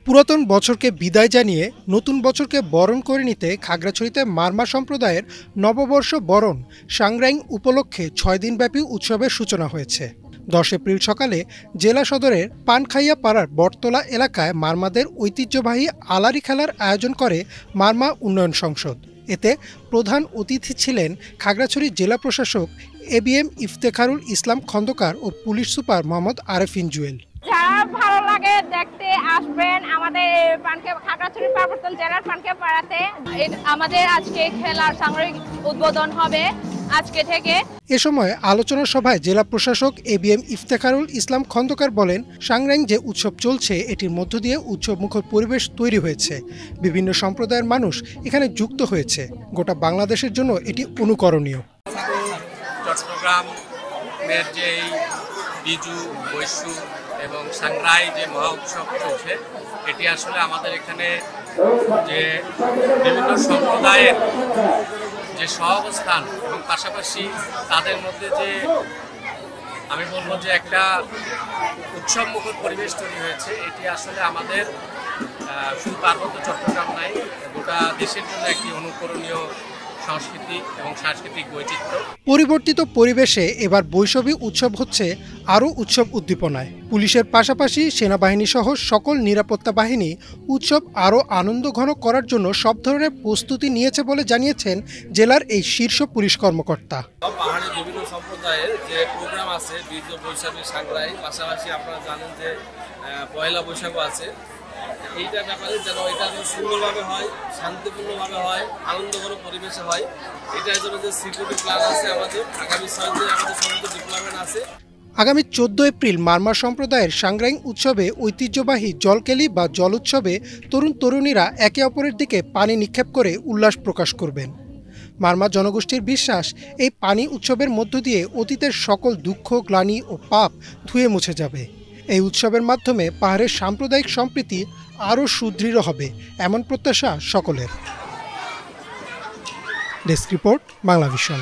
পুরাতন বছরকে বিদায় জানিয়ে নতুন বছরকে বরণ করে নিতে খাগড়াছড়িতে মারমা সম্প্রদায়ের নববর্ষ বরণ সাংগ্রাইং উপলক্ষে ৬ দিনব্যাপী উৎসবের সূচনা হয়েছে। ১০ এপ্রিল সকালে জেলা সদরের পানখাইয়া পাড়ার বটতলা এলাকায় মারমাদের ঐতিহ্যবাহী আলারি খেলার আয়োজন করে মারমা উন্নয়ন সংসদ। এতে প্রধান অতিথি ছিলেন খাগড়াছড়ি জেলা প্রশাসক এবিএম ইফতেখারুল ইসলাম খন্দকার ও পুলিশ সুপার মোহাম্মদ আরেফিন জুয়েল। যারা ভালো লাগে দেখতে আসবেন আমাদের খাগড়াছড়ি পার্বত্য জেলার পানখাইয়া পাড়াতে। আমাদের আজকে খেলার সামরিক উদ্বোধন হবে আজকে থেকে। এ সময় আলোচনা সভায় জেলা প্রশাসক এবিএম ইফতেখারুল ইসলাম খন্দকার বলেন, সাংগ্রাইং যে উৎসব চলছে এটির মধ্য দিয়ে উৎসবমুখর পরিবেশ তৈরি হয়েছে। বিভিন্ন সম্প্রদায়ের মানুষ এখানে যুক্ত হয়েছে। গোটা বাংলাদেশের জন্য এটি অনুকরণীয়। চট্টগ্রামের যে বিজু, বৈশু এবং সাংগ্রাই যে মহা উৎসব চলছে, এটি আসলে আমাদের এখানে যে বিভিন্ন সম্প্রদায়ের যে সহাবস্থান এবং পাশাপাশি তাদের মধ্যে যে আমি বলবো যে একটা উৎসবমুখর পরিবেশ তৈরি হয়েছে, এটি আসলে আমাদের শুধু পার্বত্য চট্টগ্রাম নাই, গোটা দেশের জন্য একটি অনুকরণীয় সংস্কৃতি এবং সাংস্কৃতিক বৈচিত্র্য। পরিবর্তিত পরিবেশে এবার বৈশাখী উৎসব হচ্ছে আরও উৎসব উদ্দীপনায়। পুলিশের পাশাপাশি সেনাবাহিনী সহ সকল নিরাপত্তা বাহিনী উৎসব আরও আনন্দঘন করার জন্য সব ধরনের প্রস্তুতি নিয়েছে বলে জানিয়েছেন জেলার এই শীর্ষ পুলিশ কর্মকর্তা। পাহাড়ি বিভিন্ন সম্প্রদায়ের যে প্রোগ্রাম আছে, বিজু, বৈশাখী, সাংগ্রাই, পাশাপাশি আপনারা জানেন যে পয়লা বৈশাখও আছে। এইটার ব্যাপারে যেন এটা সুন্দরভাবে হয়, শান্তিপূর্ণভাবে হয়, আনন্দঘন পরিবেশে হয়, এটার জন্য যে সিকিউরিটি প্ল্যান আছে আমাদের আগামী ৬ দিন আমাদের সমস্ত ডিপ্লয়মেন্ট আছে। আগামী ১৪ এপ্রিল মারমা সম্প্রদায়ের সাংগ্রাইং উৎসবে ঐতিহ্যবাহী জলকেলি বা জল উৎসবে তরুণ তরুণীরা একে অপরের দিকে পানি নিক্ষেপ করে উল্লাস প্রকাশ করবেন। মারমা জনগোষ্ঠীর বিশ্বাস, এই পানি উৎসবের মধ্য দিয়ে অতীতের সকল দুঃখ, গ্লানি ও পাপ ধুয়ে মুছে যাবে। এই উৎসবের মাধ্যমে পাহাড়ের সাম্প্রদায়িক সম্প্রীতি আরও সুদৃঢ় হবে, এমন প্রত্যাশা সকলের। Desk report, Banglavision.